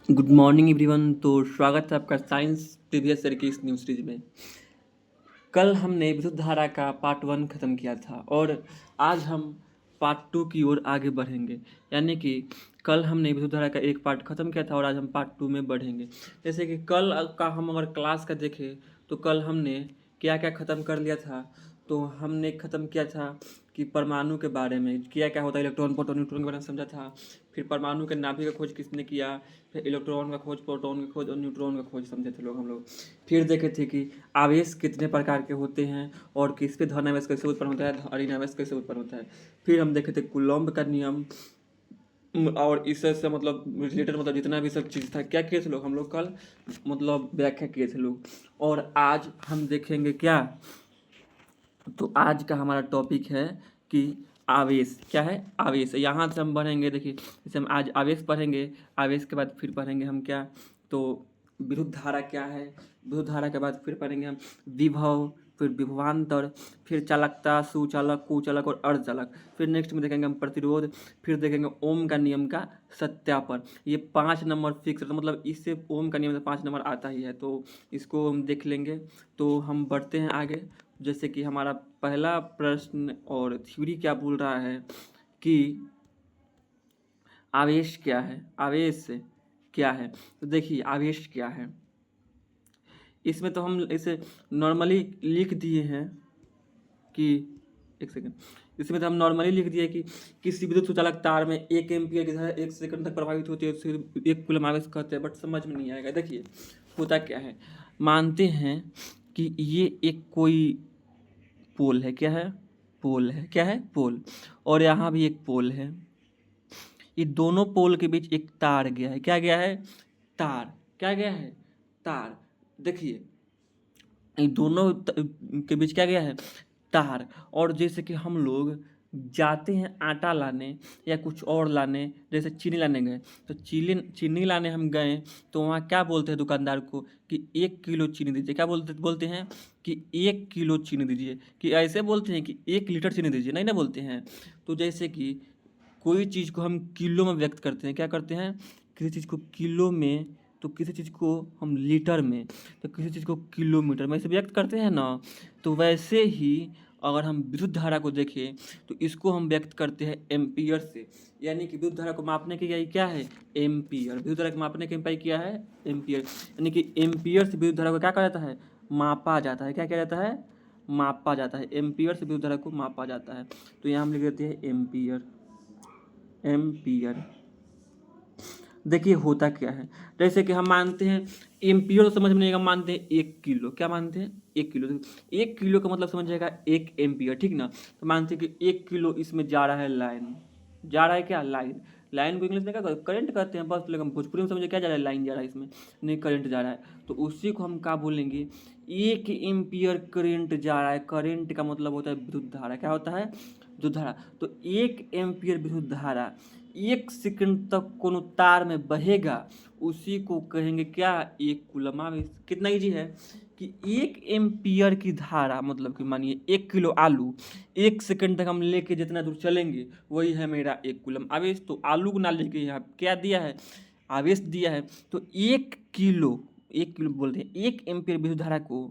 Good morning everyone. तो स्वागत है आपका साइंस प्रीवियस ईयर की इस न्यू सीरीज में। कल हमने विद्युत धारा का पार्ट 1 ख़त्म किया था और आज हम पार्ट 2 की ओर आगे बढ़ेंगे। यानी कि कल हमने विद्युत धारा का एक पार्ट ख़त्म किया था और आज हम पार्ट 2 में बढ़ेंगे। जैसे कि कल का हम अगर क्लास का देखें तो कल हमने क्या क्या ख़त्म कर लिया था। तो हमने ख़त्म किया था कि परमाणु के बारे में क्या क्या होता है, इलेक्ट्रॉन प्रोटॉन न्यूट्रॉन के बारे में समझा था। फिर परमाणु के नाभिक का खोज किसने किया, फिर इलेक्ट्रॉन का खोज, प्रोटॉन का खोज और न्यूट्रॉन का खोज समझे थे हम लोग। फिर देखे थे कि आवेश कितने प्रकार के होते हैं और किस पे धन आवेश कैसे उत्पन्न होता है, ऋण आवेश कैसे उत्पन्न होता है। फिर हम देखे थे कूलॉम्ब का नियम और इससे से मतलब रिलेटेड मतलब जितना भी सब चीज़ था क्या किए थे लोग हम लोग कल, मतलब व्याख्या किए थे लोग। और आज हम देखेंगे क्या, तो आज का हमारा टॉपिक है कि आवेश क्या है। आवेश यहाँ से हम बढ़ेंगे। देखिए जैसे हम आज आवेश पढ़ेंगे, आवेश के बाद फिर पढ़ेंगे हम क्या, तो विद्युत धारा क्या है। विद्युत धारा के बाद फिर पढ़ेंगे हम विभव, फिर विभवांतर, फिर चालकता, सुचालक, कुचालक और अर्धचालक। फिर नेक्स्ट में देखेंगे हम प्रतिरोध, फिर देखेंगे ओम का नियम का सत्यापन। ये 5 नंबर फिक्स, तो मतलब इससे ओम का नियम से 5 नंबर आता ही है, तो इसको हम देख लेंगे। तो हम बढ़ते हैं आगे। जैसे कि हमारा पहला प्रश्न और थ्योरी क्या बोल रहा है कि आवेश क्या है, आवेश क्या है। तो देखिए आवेश क्या है, इसमें तो हम इसे नॉर्मली लिख दिए हैं कि, एक सेकंड, इसमें तो हम नॉर्मली लिख दिए कि किसी विद्युत सुचालक तार में 1 एम्पियर की धारा 1 सेकंड तक प्रभावित होती है, उसे 1 कूलम आवेश कहते हैं। बट समझ में नहीं आएगा। देखिए होता क्या है, मानते हैं कि ये एक कोई पोल है, क्या है, पोल है, क्या है, पोल, और यहाँ भी एक पोल है। ये दोनों पोल के बीच एक तार गया है, क्या गया है, तार, क्या गया है, तार। देखिए ये दोनों के बीच क्या गया है, तार। और जैसे कि हम लोग जाते हैं आटा लाने या कुछ और लाने, जैसे चीनी लाने गए, तो चीनी लाने हम गए, तो वहाँ क्या बोलते हैं दुकानदार को कि 1 किलो चीनी दीजिए। क्या बोलते बोलते हैं कि 1 किलो चीनी दीजिए, कि ऐसे बोलते हैं कि 1 लीटर चीनी दीजिए, नहीं ना बोलते हैं। तो जैसे कि कोई चीज़ को हम किलो में व्यक्त करते हैं, क्या करते हैं, किसी चीज़ को किलो में, तो किसी चीज़ को हम लीटर में, तो किसी चीज़ को किलोमीटर में ऐसे व्यक्त करते हैं ना। तो वैसे ही अगर हम विद्युत धारा को देखें तो इसको हम व्यक्त करते हैं एम्पियर से। यानी कि विद्युत धारा को मापने की इकाई क्या है, एम्पियर। विद्युत धारा को मापने की इकाई क्या है, एम्पियर। यानी कि एम्पियर से विद्युत धारा को क्या कहा जाता है, मापा जाता है। क्या किया जाता है, मापा जाता है। एम्पियर से विद्युत धारा को मापा जाता है। तो यहाँ हम लिख देते हैं एम्पियर, एम्पियर। देखिए होता क्या है, जैसे कि हम मानते हैं एम्पियर, तो समझ में नहीं आएगा, मानते हैं 1 किलो, क्या मानते हैं, 1 किलो। 1 किलो का मतलब समझ जाएगा 1 एम्पियर, ठीक ना। तो मानते हैं कि 1 किलो इसमें जा रहा है लाइन, जा रहा है क्या, लाइन। लाइन को इंग्लिश में क्या करंट कहते हैं, बस लेकिन भोजपुरी में समझे क्या जा रहा है, लाइन जा रहा है इसमें, नहीं करंट जा रहा है। तो उसी को हम क्या बोलेंगे, 1 एम्पियर करंट जा रहा है। करंट का मतलब होता है विद्युत धारा, क्या होता है, विद्युत धारा। तो 1 एम्पियर विद्युत धारा 1 सेकंड तक कोनो तार में बहेगा, उसी को कहेंगे क्या, 1 कूलम आवेश। कितना ईजी है कि 1 एम्पियर की धारा, मतलब कि मानिए 1 किलो आलू, 1 सेकंड तक हम लेके जितना दूर चलेंगे वही है मेरा 1 कूलम आवेश। तो आलू को ना लेके यहाँ क्या दिया है, आवेश दिया है। तो 1 किलो, 1 किलो बोलते हैं, 1 एम्पियर विद्युत धारा को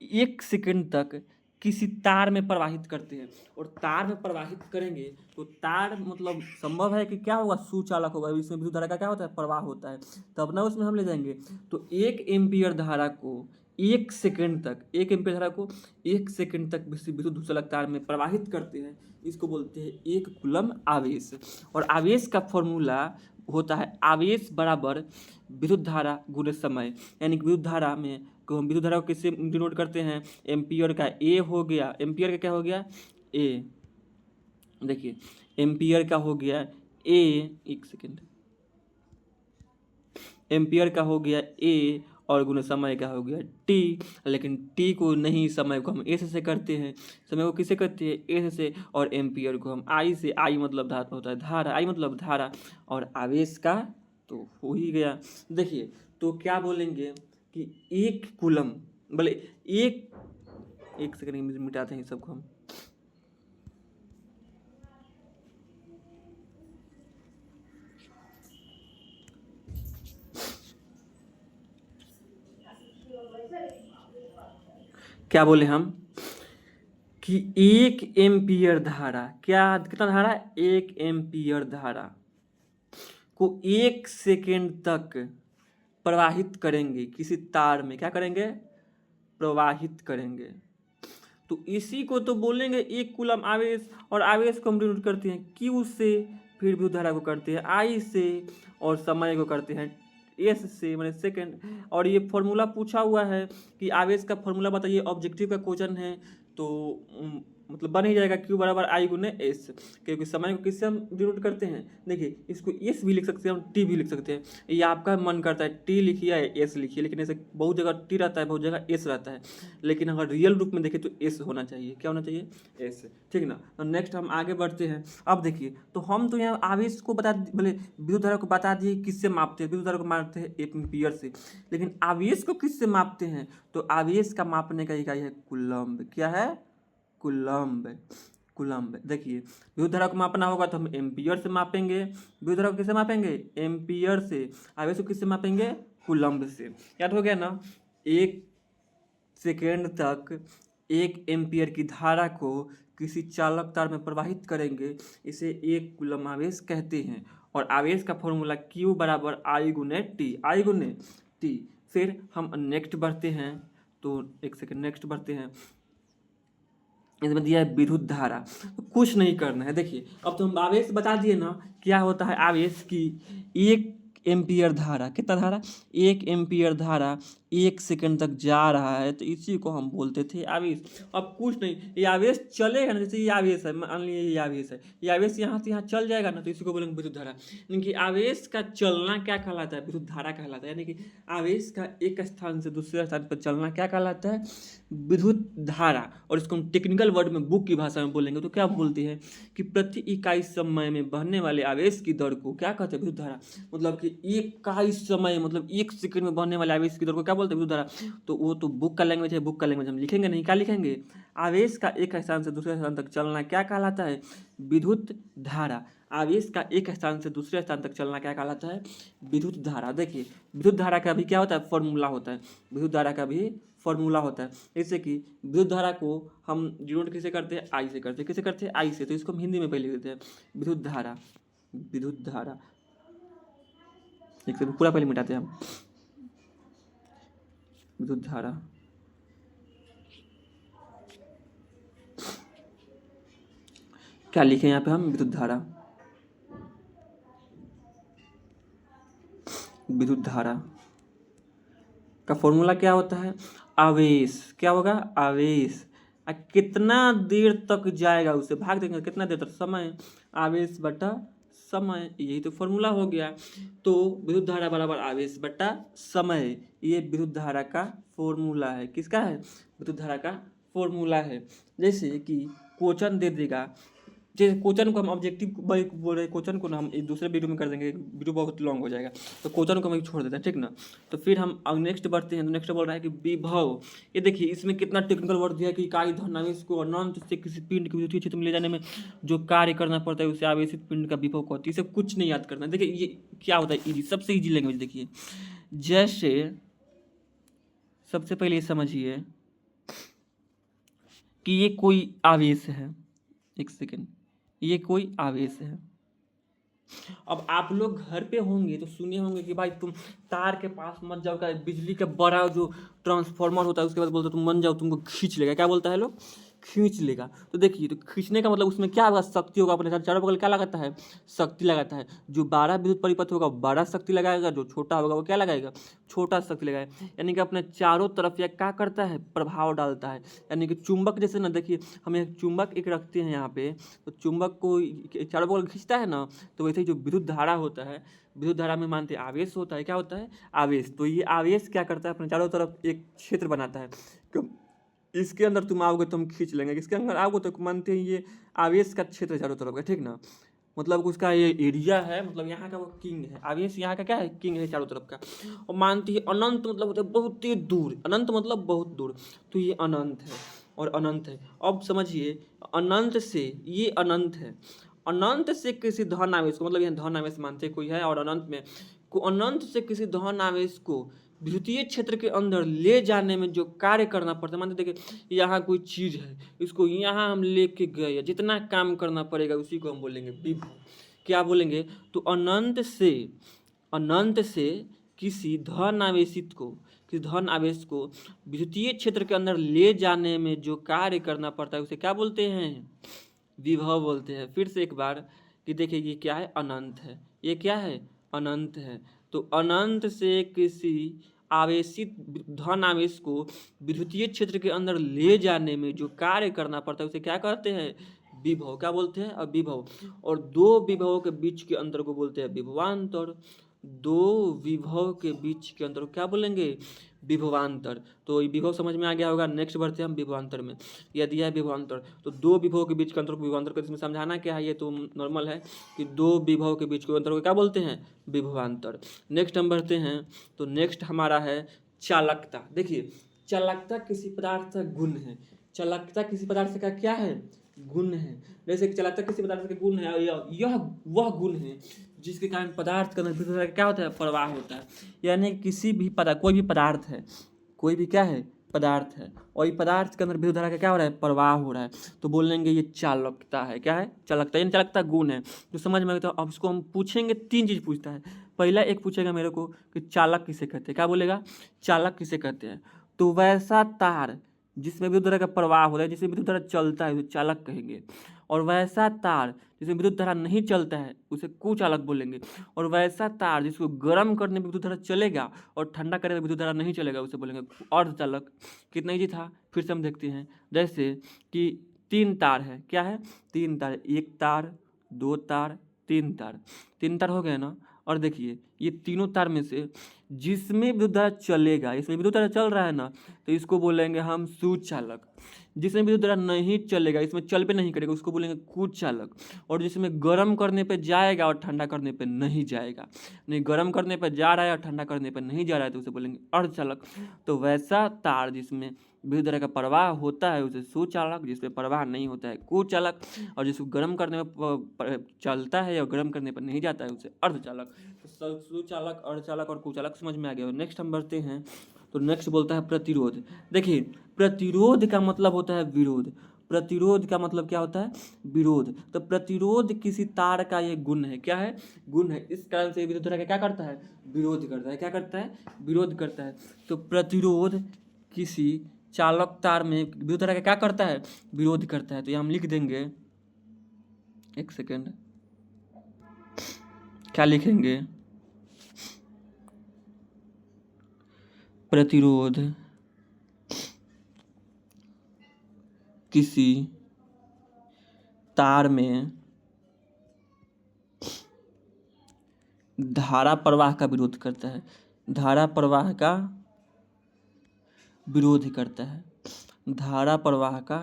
1 सेकंड तक किसी तार में प्रवाहित करते हैं। और तार में प्रवाहित करेंगे तो तार मतलब संभव है कि क्या होगा, सुचालक होगा। इसमें विद्युत धारा का क्या होता है, प्रवाह होता है, तब ना उसमें हम ले जाएंगे। तो 1 एम्पियर धारा को 1 सेकंड तक, 1 एम्पियर धारा को 1 सेकंड तक विद्युत चालक तार में प्रवाहित करते हैं, इसको बोलते हैं 1 कूलम आवेश। और आवेश का फॉर्मूला होता है आवेश बराबर विद्युत धारा गुणे समय। यानी कि विद्युत धारा में को हम विद्युत धारा को किससे डिनोट करते हैं, एम्पियर का ए हो गया, एम्पियर का क्या हो गया, ए। देखिए एम्पियर का हो गया ए, एक सेकेंड, एम्पियर का हो गया ए और गुना समय का हो गया टी। लेकिन टी को नहीं, समय को हम एस से करते हैं, समय को किससे करते हैं, एस से। और एम्पियर को हम आई से, आई मतलब धारा होता है, धारा, आई मतलब धारा। और आवेश का तो हो ही गया। देखिए तो क्या बोलेंगे कि 1 कूलम, बोले एक, एक सेकंड मिटाते हैं सबको हम। क्या बोले हम कि 1 एम्पियर धारा, क्या कितना धारा, 1 एम्पियर धारा को 1 सेकेंड तक प्रवाहित करेंगे किसी तार में, क्या करेंगे, प्रवाहित करेंगे। तो इसी को तो बोलेंगे 1 कूलम आवेश, और आवेश को हम डिनोट करते हैं Q से, फिर विद्युत धारा को करते हैं I से, और समय को करते हैं S से, मैंने सेकेंड। और ये फॉर्मूला पूछा हुआ है कि आवेश का फॉर्मूला बताइए, ऑब्जेक्टिव का क्वेश्चन है, तो मतलब बन ही जाएगा Q बराबर I गुने S, क्योंकि समय को किससे हम डिनोट करते हैं। देखिए इसको S भी लिख सकते हैं, हम T भी लिख सकते हैं, ये आपका मन करता है T लिखिए या S लिखिए, लेकिन ऐसे बहुत जगह T रहता है, बहुत जगह S रहता है, लेकिन अगर रियल रूप में देखें तो S होना चाहिए। क्या होना चाहिए, S, ठीक ना। तो नेक्स्ट हम आगे बढ़ते हैं। अब देखिए, तो हम तो यहाँ आवेश को बता, बोले विद्युत धारा को बता दिए किससे मापते हैं, विद्युत धारा को मापते हैं 1 एम्पियर से, लेकिन आवेश को किससे मापते हैं, तो आवेश का मापने का इकाई है कूलम्ब। क्या है, कूलम्ब, कूलम्ब। देखिए विद्युत धारा को मापना होगा तो हम एम्पियर से मापेंगे, विद्युत धारा को किससे मापेंगे, एम्पियर से, आवेश को किससे मापेंगे, कूलम्ब से। याद हो गया ना। 1 सेकेंड तक 1 एम्पियर की धारा को किसी चालक तार में प्रवाहित करेंगे, इसे 1 कूलम आवेश कहते हैं। और आवेश का फॉर्मूला Q बराबर I गुने टी, I गुने टी। फिर हम नेक्स्ट बढ़ते हैं, तो 1 सेकेंड, नेक्स्ट बढ़ते हैं। इसमें दिया है विद्युत धारा, तो कुछ नहीं करना है। देखिए अब तो हम आवेश बता दिए ना, क्या होता है आवेश की 1 एम्पियर धारा, कितना धारा, 1 एम्पियर धारा 1 सेकेंड तक जा रहा है, तो इसी को हम बोलते थे आवेश। अब कुछ नहीं, ये आवेश चलेगा ना, जैसे ये आवेश है, मान लीजिए ये आवेश है, ये आवेश यहाँ से यहाँ चल जाएगा ना, तो इसी को बोलेंगे विद्युत धारा। यानी कि आवेश का चलना क्या कहलाता है, विद्युत धारा कहलाता है। यानी कि आवेश का एक स्थान से दूसरे स्थान पर चलना क्या कहलाता है, विद्युत धारा। और इसको हम टेक्निकल वर्ड में, बुक की भाषा में बोलेंगे तो क्या बोलते हैं कि प्रति इकाई समय में बहने वाले आवेश की दर को क्या कहते हैं, विद्युत धारा। मतलब कि इकाई समय, मतलब 1 सेकेंड में बहने वाले आवेश की दर को क्या बोलते हैं, विद्युत धारा। तो वो तो बुक का लैंग्वेज है, बुक का लैंग्वेज हम लिखेंगे नहीं, क्या लिखेंगे, आवेश का एक स्थान से दूसरे स्थान तक चलना क्या कहलाता है, विद्युत धारा। आवेश का एक स्थान से दूसरे स्थान तक चलना क्या कहलाता है, विद्युत धारा। देखिए विद्युत धारा का भी क्या होता है, फॉर्मूला होता है, विद्युत धारा का भी फॉर्मूला होता है। जैसे कि विद्युत धारा को हम डिनोट किसे करते हैं, आई से करते हैं, किसे करते हैं, आई से। तो इसको हम हिंदी में पहले लिख देते हैं, विद्युत धारा, विद्युत धारा। एक से पूरा पहले मिटाते हैं हम, विद्युत धारा, क्या लिखे यहाँ पे हम, विद्युत धारा, विद्युत धारा का फॉर्मूला क्या होता है, आवेश। क्या होगा, आवेश। कितना देर तक जाएगा उसे भाग देंगे, कितना देर तक, समय, आवेश बटा समय, यही तो फॉर्मूला हो गया। तो विद्युत धारा बराबर आवेश बटा समय, ये विद्युत धारा का फॉर्मूला है। किसका है, विद्युत धारा का फॉर्मूला है। जैसे कि क्वेश्चन दे देगा, जैसे क्वेश्चन को हम ऑब्जेक्टिव बोल रहे हैं, क्वेश्चन को ना हम एक दूसरे वीडियो में कर देंगे, वीडियो बहुत लॉन्ग हो जाएगा, तो क्वेश्चन को हम छोड़ देते हैं, ठीक ना। तो फिर हम नेक्स्ट बढ़ते हैं। तो नेक्स्ट बोल रहा है कि विभव। ये देखिए इसमें कितना टेक्निकल वर्ड दिया है कि इकाई धनावेश को अनंत से किसी पिंड के विद्युतीय क्षेत्र में ले जाने में जो कार्य करना पड़ता है उसे आवेशित पिंड का विभव कहती है। इसे कुछ नहीं याद करना। देखिए ये क्या होता है, ईजी, सबसे ईजी लैंग्वेज। देखिए जैसे सबसे पहले ये समझिए कि ये कोई आवेश है, 1 सेकेंड, ये कोई आवेश है। अब आप लोग घर पे होंगे तो सुने होंगे कि भाई तुम तार के पास मत जाओ, क्या बिजली का बड़ा जो ट्रांसफार्मर होता है उसके बाद बोलते तुम मत जाओ, तुमको खींच लेगा। क्या बोलता है लोग, खींच लेगा। तो देखिए, तो खींचने का मतलब उसमें क्या होगा, शक्ति होगा। अपने साथ चारों बगल क्या लगाता है, शक्ति लगाता है। जो 12 विद्युत परिपथ होगा 12 शक्ति लगाएगा, जो छोटा होगा वो क्या लगाएगा, छोटा शक्ति लगाएगा। यानी कि अपने चारों तरफ यह क्या करता है, प्रभाव डालता है। यानी कि चुंबक जैसे ना, देखिए हम एक चुंबक एक रखते हैं यहाँ पे, तो चुंबक को चारों बगल खींचता है ना, तो वैसे ही जो विद्युत धारा होता है, विद्युत धारा में मानते हैं आवेश होता है। क्या होता है, आवेश। तो ये आवेश क्या करता है, अपने चारों तरफ एक क्षेत्र बनाता है। इसके अंदर तुम आओगे तो हम खींच लेंगे, इसके अंदर आओगे तो मानते हैं ये आवेश का क्षेत्र चारों तरफ का, ठीक ना। मतलब उसका ये एरिया है, मतलब यहाँ का वो किंग है, आवेश यहाँ का क्या है, किंग है चारों तरफ का। और मानते हैं अनंत मतलब होता है बहुत ही दूर, अनंत मतलब बहुत दूर, तो ये अनंत है और अनंत है। अब समझिए, अनंत से ये अनंत है, अनंत से किसी धन आवेश को, मतलब यहाँ धन आवेश मानते कोई है, और अनंत में को अनंत से किसी धन आवेश को विद्युतीय क्षेत्र के अंदर ले जाने में जो कार्य करना पड़ता है, मान लीजिए देखिए यहाँ कोई चीज़ है, इसको यहाँ हम लेके गए, जितना काम करना पड़ेगा उसी को हम बोलेंगे विभव। क्या बोलेंगे? तो अनंत से किसी धन आवेश को विद्युतीय क्षेत्र के अंदर ले जाने में जो कार्य करना पड़ता है उसे क्या बोलते हैं? विभव बोलते हैं। फिर से एक बार कि देखिए ये क्या है? अनंत है। ये क्या है? अनंत है। तो अनंत से किसी आवेशित धन आवेश को विद्युतीय क्षेत्र के अंदर ले जाने में जो कार्य करना पड़ता है उसे क्या कहते हैं? विभव। क्या बोलते हैं? अब विभव। और दो विभवों के बीच के अंतर को बोलते हैं विभवांतर। दो विभव के बीच के अंतर को क्या बोलेंगे? विभवांतर। तो ये विभव समझ में आ गया होगा। नेक्स्ट बढ़ते हैं हम विभवांतर में। यह दिया है विभवांतर, तो दो विभव के बीच के अंतर को विभवांतर को इसमें समझाना क्या है, ये तो नॉर्मल है कि दो विभव के बीच के अंतर को क्या बोलते हैं? विभवांतर। नेक्स्ट हम बढ़ते हैं, तो नेक्स्ट हमारा है चालकता। देखिए चालकता किसी पदार्थ का गुण है। चालकता किसी पदार्थ का क्या है? गुण है। जैसे कि चालकता किसी पदार्थ का गुण है, यह वह गुण है जिसके कारण पदार्थ के अंदर विद्युत धारा क्या होता है? प्रवाह होता है। यानी किसी भी पदार्थ, कोई भी पदार्थ है, कोई भी क्या है? पदार्थ है, और ये पदार्थ के अंदर विद्युत धारा का क्या हो रहा है? प्रवाह हो रहा है, तो बोलेंगे ये चालकता है। क्या है? चालकता। यानी चालकता गुण है। तो समझ में आ गया। तो अब इसको हम पूछेंगे, तीन चीज़ पूछता है। पहला एक पूछेगा मेरे को कि चालक किसे कहते हैं। क्या बोलेगा? चालक किसे कहते हैं? तो वैसा तार जिसमें विद्युत धारा का प्रवाह हो रहा है, जिसमें विद्युत धारा चलता है, उसे चालक कहेंगे। और वैसा तार जिसमें विद्युत धारा नहीं चलता है उसे कुचालक बोलेंगे। और वैसा तार जिसको गर्म करने में विद्युत धारा चलेगा और ठंडा करने में विद्युत धारा नहीं चलेगा उसे बोलेंगे अर्धचालक। कितना इजी था, फिर से हम देखते हैं। जैसे कि तीन तार है। क्या है? तीन तार, एक तार, दो तार, तीन तार। तीन तार हो गए ना। और देखिए ये तीनों तार में से जिसमें विद्युत धारा चलेगा, इसमें विद्युत धारा चल रहा है ना, तो इसको बोलेंगे हम सुचालक। जिसमें विद्युत धारा नहीं चलेगा, इसमें चल पे नहीं करेगा, उसको बोलेंगे कुचालक। और जिसमें गर्म करने पे जाएगा और ठंडा करने पे नहीं जाएगा, नहीं गर्म करने पे जा रहा है और ठंडा करने पे नहीं जा रहा है, तो उसे बोलेंगे अर्धचालक। तो वैसा तार जिसमें विद्युत धारा का प्रवाह होता है उसे सुचालक, जिसमें प्रवाह नहीं होता है कुचालक, और जिसको गर्म करने में चलता है या गर्म करने पर नहीं जाता है उसे अर्धचालक। तो सुचालक, अर्धचालक और कुचालक समझ में आ गया। नेक्स्ट हम बढ़ते हैं, तो नेक्स्ट बोलता है प्रतिरोध। देखिए प्रतिरोध का मतलब होता है विरोध। प्रतिरोध का मतलब क्या होता है? विरोध। तो प्रतिरोध किसी तार का ये गुण है। क्या है? गुण है। इस कारण से विद्युत धारा का क्या करता है? विरोध करता है। क्या करता है? विरोध करता है। तो प्रतिरोध किसी चालक तार में विद्युत धारा का क्या करता है? विरोध करता है। तो ये हम लिख देंगे, एक सेकेंड, क्या लिखेंगे? प्रतिरोध किसी तार में धारा प्रवाह का विरोध करता है। धारा प्रवाह का विरोध करता है। धारा प्रवाह का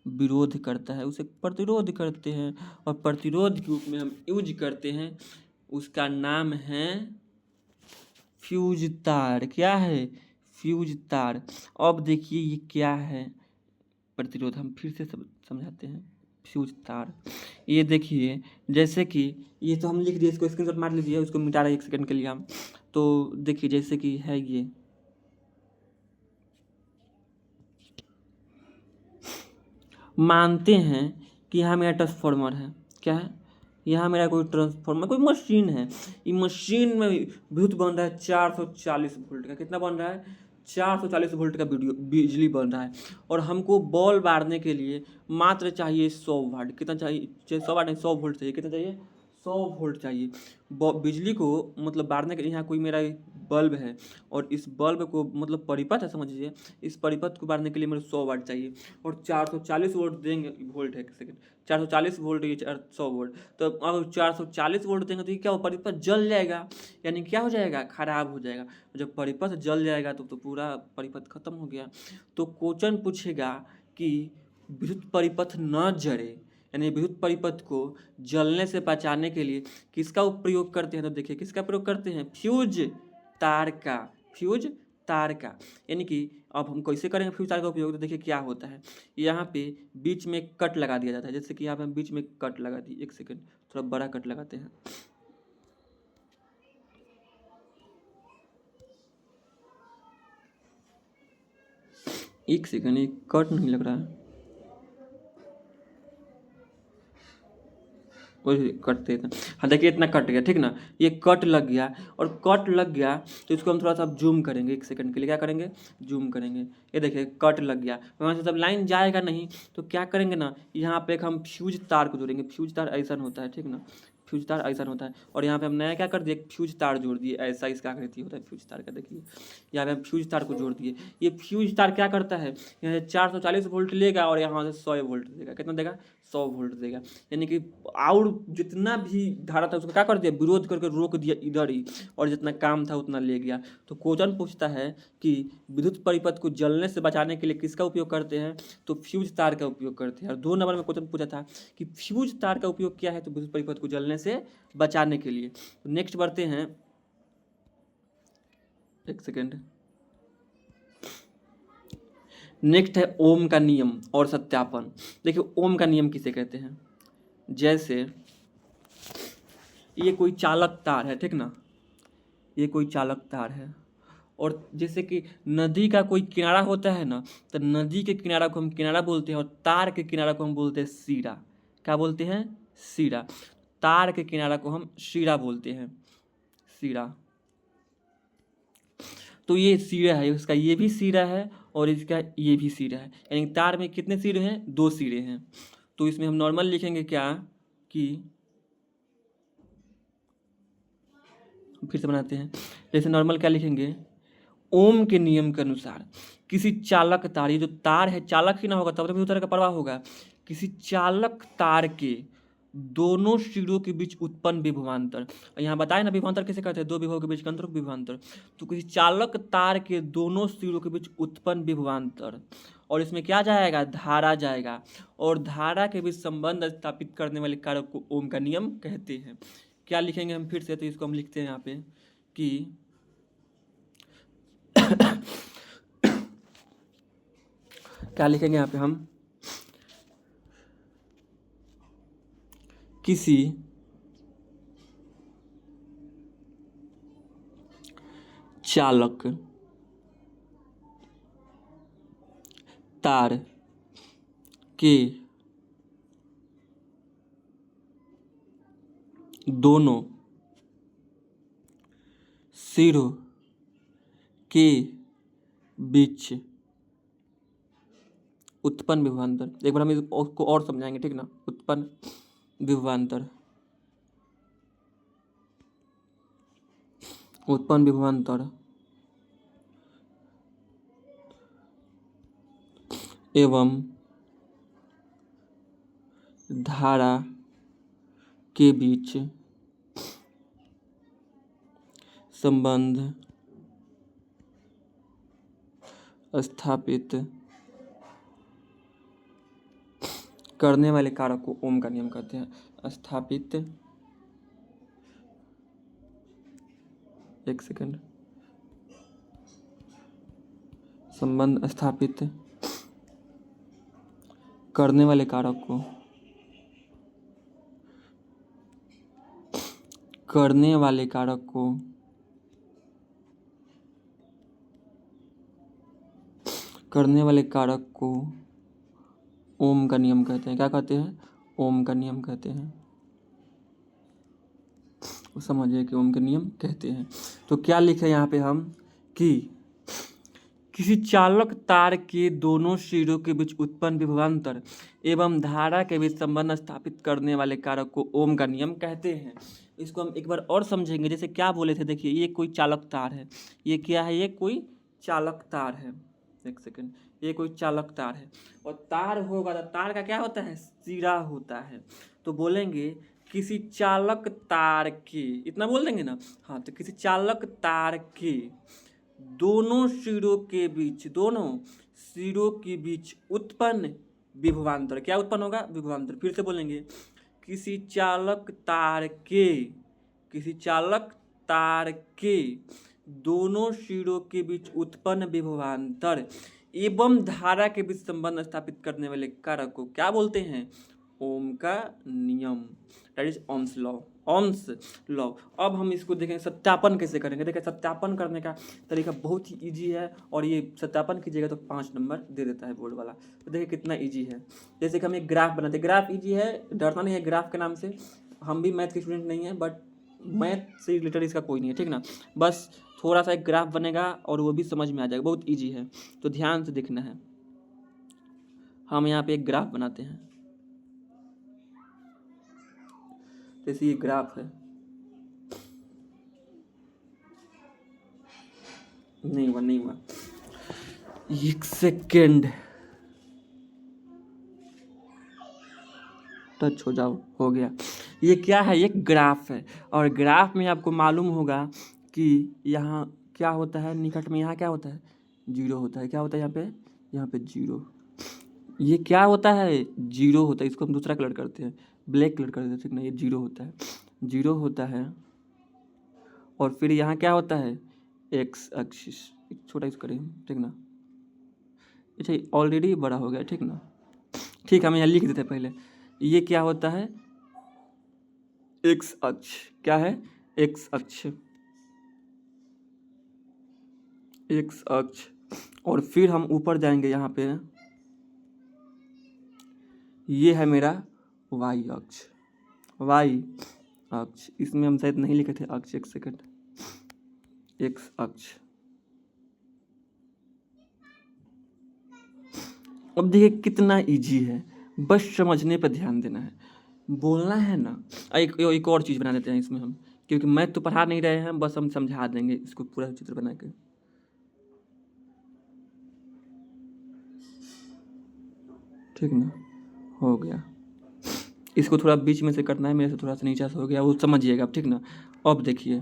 विरोध करता है, उसे प्रतिरोध करते हैं। और प्रतिरोध के रूप में हम यूज करते हैं, उसका नाम है फ्यूज तार। क्या है? फ्यूज तार। अब देखिए ये क्या है प्रतिरोध, हम फिर से समझाते हैं। फ्यूज तार, ये देखिए जैसे कि ये तो हम लिख दिए, इसको स्क्रीनशॉट मार लीजिए, उसको मिटा रहे 1 सेकंड के लिए हम। तो देखिए जैसे कि है ये, मानते हैं कि यहाँ मेरा ट्रांसफार्मर है। क्या है? यहाँ मेरा कोई ट्रांसफार्मर, कोई मशीन है। ये मशीन में विद्युत बन रहा है 440 वोल्ट का। कितना बन रहा है? 440 वोल्ट का बिजली बन रहा है। और हमको बॉल मारने के लिए मात्र चाहिए 100 वाट। कितना चाहिए? 100 वाट नहीं, 100 वोल्ट चाहिए। कितना चाहिए? 100 वोल्ट चाहिए बिजली को मतलब बांधने के लिए। यहाँ कोई मेरा बल्ब है और इस बल्ब को मतलब परिपथ है, समझ लीजिए, इस परिपथ को बांधने के लिए मेरे 100 वाट चाहिए और 440 वोल्ट देंगे। वोल्ट है, एक सेकंड, 440 वोल्ट, ये 100 वोल्ट। तो अगर 440 वोल्ट देंगे तो ये क्या हो? परिपथ जल जाएगा। यानी क्या हो जाएगा? खराब हो जाएगा। जब परिपथ जल जाएगा तो पूरा परिपथ खत्म हो गया। तो क्वेश्चन पूछेगा कि विद्युत परिपथ न जले, यानी विद्युत परिपथ को जलने से बचाने के लिए किसका प्रयोग करते हैं? तो देखिए किसका प्रयोग करते हैं? फ्यूज तार का। फ्यूज तार का। यानी कि अब हम कैसे करेंगे फ्यूज तार का उपयोग? तो देखिए क्या होता है, यहाँ पे बीच में कट लगा दिया जाता है। जैसे कि यहाँ पे हम बीच में कट लगा दिए, एक सेकेंड, थोड़ा बड़ा कट लगाते हैं। एक सेकंड, एक कट नहीं लग रहा है। वही कट देता। हाँ देखिए इतना कट गया, ठीक ना, ये कट लग गया। और कट लग गया तो इसको हम थोड़ा सा जूम करेंगे, एक सेकंड के लिए क्या करेंगे, जूम करेंगे। ये देखिए कट लग गया, वहाँ से जब लाइन जाएगा नहीं तो क्या करेंगे ना, यहाँ पे एक हम फ्यूज तार को जोड़ेंगे। फ्यूज तार ऐसा होता है, ठीक ना, फ्यूज तार ऐसा होता है। और यहाँ पे हम नया क्या कर दिए, फ्यूज तार जोड़ दिए, ऐसा इसका आकृति होता है फ्यूज तार का। देखिए यहाँ पे हम फ्यूज तार को जोड़ दिए। ये फ्यूज तार क्या करता है, यहाँ से 440 वोल्ट लेगा और यहाँ से 100 वोल्ट देगा। कितना देगा, 100 वोल्ट देगा। यानी कि और जितना भी धारा था उसको क्या कर दिया, विरोध करके रोक दिया इधर ही, और जितना काम था उतना ले गया। तो क्वेश्चन पूछता है कि विद्युत परिपथ को जलने से बचाने के लिए किसका उपयोग करते हैं, तो फ्यूज तार का उपयोग करते हैं। और 2 नंबर में क्वेश्चन पूछा था कि फ्यूज तार का उपयोग क्या है, तो विद्युत परिपथ को जलने से बचाने के लिए। तो नेक्स्ट बढ़ते हैं, एक सेकेंड, नेक्स्ट है ओम का नियम और सत्यापन। देखिए ओम का नियम किसे कहते हैं, जैसे ये कोई चालक तार है, ठीक ना, ये कोई चालक तार है। और जैसे कि नदी का कोई किनारा होता है ना, तो नदी के किनारा को हम किनारा बोलते हैं और तार के किनारा को हम बोलते हैं सिरा। क्या बोलते हैं, सिरा। तार के किनारा को हम सिरा बोलते हैं, सिरा। तो ये सिरा है, इसका ये भी सिरा है और इसका ये भी सिरा है। यानी तार में कितने सिरे हैं, 2 सिरे हैं। तो इसमें हम नॉर्मल लिखेंगे क्या, कि फिर से बनाते हैं, जैसे नॉर्मल क्या लिखेंगे, ओम के नियम के अनुसार किसी चालक तार, ये जो तार है चालक ही ना होगा तब तो भी तरह का प्रवाह होगा। किसी चालक तार के दोनों सिरों के बीच उत्पन्न विभवांतर, यहाँ बताए ना विभवांतर कैसे कहते हैं, 2 विभव के बीच का अंतर को विभवांतर। तो किसी चालक तार के दोनों सिरों के बीच उत्पन्न विभवांतर, और इसमें क्या जाएगा, धारा जाएगा। और धारा के बीच संबंध स्थापित करने वाले कारक को ओम का नियम कहते हैं। क्या लिखेंगे हम फिर से, तो इसको हम लिखते हैं यहाँ पे कि क्या लिखेंगे यहाँ पे हम, किसी चालक तार के दोनों सिरों के बीच उत्पन्न विभवांतर। एक बार हम इसको और समझाएंगे, ठीक ना, उत्पन्न विभवांतर, उत्पन्न विभवांतर एवं धारा के बीच संबंध स्थापित करने वाले कारक को ओम का नियम कहते हैं। स्थापित, एक सेकंड, संबंध स्थापित करने वाले कारक को, करने वाले कारक को करने वाले कारक को ओम का नियम कहते हैं। क्या कहते हैं, ओम का नियम कहते हैं। समझिए कि ओम के नियम कहते हैं। तो क्या लिखे यहाँ पे हम, कि किसी चालक तार के दोनों सिरों के बीच उत्पन्न विभवांतर एवं धारा के बीच संबंध स्थापित करने वाले कारक को ओम का नियम कहते हैं। इसको हम एक बार और समझेंगे। जैसे क्या बोले थे, देखिए ये कोई चालक तार है, ये क्या है, ये कोई चालक तार है, एक सेकेंड, ये कोई चालक तार है। और तार होगा तो तार का क्या होता है, सिरा होता है। तो बोलेंगे किसी चालक तार के, इतना बोल देंगे ना, हाँ, तो किसी चालक तार के दोनों सिरों के बीच, दोनों सिरों के बीच उत्पन्न विभवांतर, क्या उत्पन्न होगा, विभवांतर। फिर से बोलेंगे, किसी चालक तार के, किसी चालक तार के दोनों सिरों के बीच उत्पन्न विभवांतर एवं धारा के बीच संबंध स्थापित करने वाले कारक को क्या बोलते हैं, ओम का नियम, that is Ohm's law. Ohm's law. अब हम इसको देखेंगे सत्यापन कैसे करेंगे। देखिए सत्यापन करने का तरीका बहुत ही ईजी है और ये सत्यापन कीजिएगा तो 5 नंबर दे देता है बोर्ड वाला। तो देखिए कितना ईजी है। जैसे कि हम एक ग्राफ बनाते हैं, ग्राफ ईजी है, डरना नहीं है ग्राफ के नाम से। हम भी मैथ के स्टूडेंट नहीं हैं, बट मैथ से रिलेटेड इसका कोई नहीं है, ठीक ना। बस थोड़ा सा एक ग्राफ बनेगा और वो भी समझ में आ जाएगा, बहुत ईजी है। तो ध्यान से देखना है। हम यहाँ पे एक ग्राफ बनाते हैं, जैसे ये ग्राफ है, नहीं हुआ, एक सेकेंड, टच हो जाओ, हो गया। ये क्या है, ये ग्राफ है। और ग्राफ में आपको मालूम होगा कि यहाँ क्या होता है, निकट में यहाँ क्या होता है, जीरो होता है। क्या होता है यहाँ पे जीरो। ये क्या होता है, जीरो होता है। इसको हम दूसरा कलर करते हैं, ब्लैक कलर करते हैं, ठीक ना। ये जीरो होता है, जीरो होता है। और फिर यहाँ क्या होता है, एक्स एक्सिस। एक छोटा इसको करें, ठीक ना। अच्छा ऑलरेडी बड़ा हो गया, ठीक ना। ठीक, हम यहाँ लिख देते हैं पहले। ये क्या होता है, एक्स अक्ष। क्या है, एक्स अक्ष, एक्स अक्ष। और फिर हम ऊपर जाएंगे, यहाँ पे ये है मेरा वाई अक्ष, वाई अक्ष। इसमें हम शायद नहीं लिखे थे अक्ष, एक सेकंड, एक्स अक्ष। अब देखिए कितना इजी है, बस समझने पर ध्यान देना है, बोलना है ना। एक और चीज़ बना देते हैं इसमें हम, क्योंकि मैथ तो पढ़ा नहीं रहे हैं, बस हम समझा देंगे इसको पूरा चित्र बना के। ठीक ना, हो गया। इसको थोड़ा बीच में से करना है, मेरे से थोड़ा सा नीचा से हो गया, वो समझिएगा, ठीक ना। अब देखिए,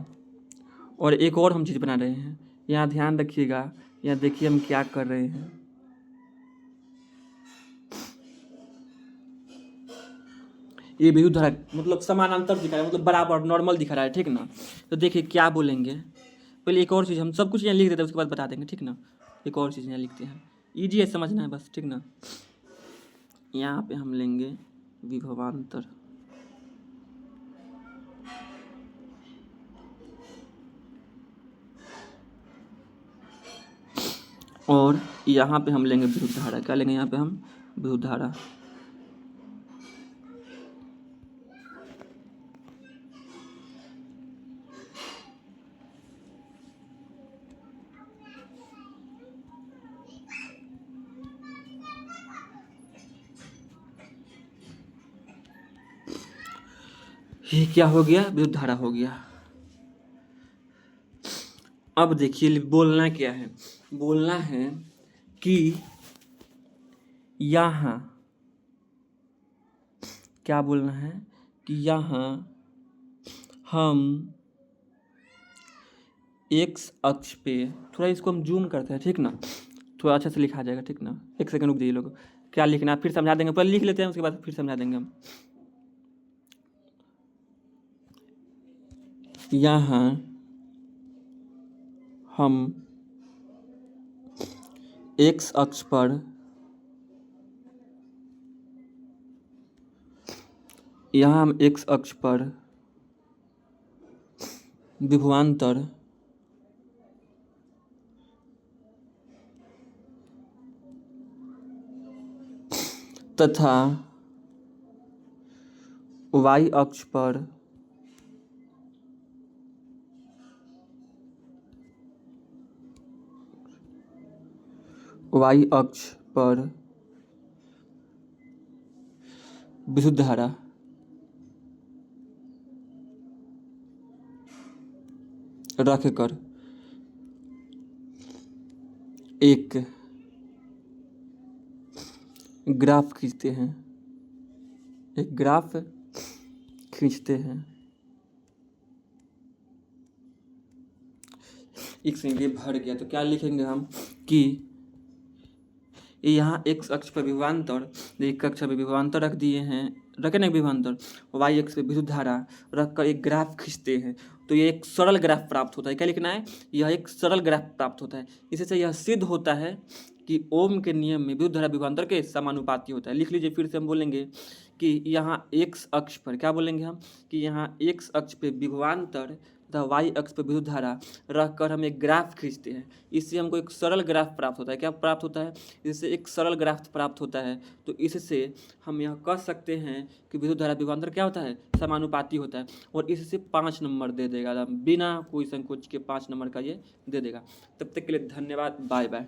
और एक और हम चीज़ बना रहे हैं, यहाँ ध्यान रखिएगा। यहाँ देखिए हम क्या कर रहे हैं, ये विद्युत धारा मतलब समानांतर दिखा रहा है, मतलब बराबर नॉर्मल दिखा रहा है, ठीक ना। तो देखिए क्या बोलेंगे, पहले एक और चीज़, हम सब कुछ यहाँ लिख देते हैं, उसके बाद बता देंगे, ठीक ना। एक और चीज़ यहाँ लिखते हैं, ईजी है, समझना है बस, ठीक ना। यहाँ पे हम लेंगे विभवांतर, और यहाँ पे हम लेंगे विद्युत धारा। क्या लेंगे यहाँ पे हम, विद्युत धारा। ये क्या हो गया, विद्युत धारा हो गया। अब देखिए बोलना क्या है, बोलना है कि यहाँ, क्या बोलना है कि यहाँ हम एक्स अक्ष पे, थोड़ा इसको हम जूम करते हैं, ठीक ना, थोड़ा अच्छे से लिखा जाएगा, ठीक ना। एक सेकंड रुक जाइए लोग, क्या लिखना है फिर समझा देंगे, पहले लिख लेते हैं, उसके बाद फिर समझा देंगे हम। यहाँ हम एक्स अक्ष पर, यहाँ हम एक्स अक्ष पर विभवांतर तथा वाई अक्ष पर विद्युत धारा रखकर एक ग्राफ खींचते हैं, एक ग्राफ खींचते हैं। एक सेकंड, ये भर गया, तो क्या लिखेंगे हम कि यहाँ एक्स अक्ष पर विभवांतर, एक अक्ष पर विभवांतर रख दिए हैं, रखे ना विभवांतर, वाई अक्ष पे विद्युत धारा रख कर एक ग्राफ खींचते हैं, तो ये एक सरल ग्राफ प्राप्त होता है। क्या लिखना है, यह एक सरल ग्राफ प्राप्त होता है। इससे यह सिद्ध होता है कि ओम के नियम में विद्युत धारा विभवांतर के समानुपाती होता है। लिख लीजिए, फिर से हम बोलेंगे कि यहाँ एक्स अक्ष पर क्या बोलेंगे हम कि यहाँ एक्स अक्ष पे विभवांतर तथा वाई अक्ष पर विद्युत धारा रख कर हम एक ग्राफ खींचते हैं। इससे हमको एक सरल ग्राफ प्राप्त होता है। क्या प्राप्त होता है? इससे एक सरल ग्राफ प्राप्त होता है। तो इससे हम यह कह सकते हैं कि विद्युत धारा विभवांतर क्या होता है? समानुपाती होता है। और इससे 5 नंबर दे देगा, बिना कोई संकोच के 5 नंबर का ये दे देगा। तब तक के लिए धन्यवाद, बाय बाय।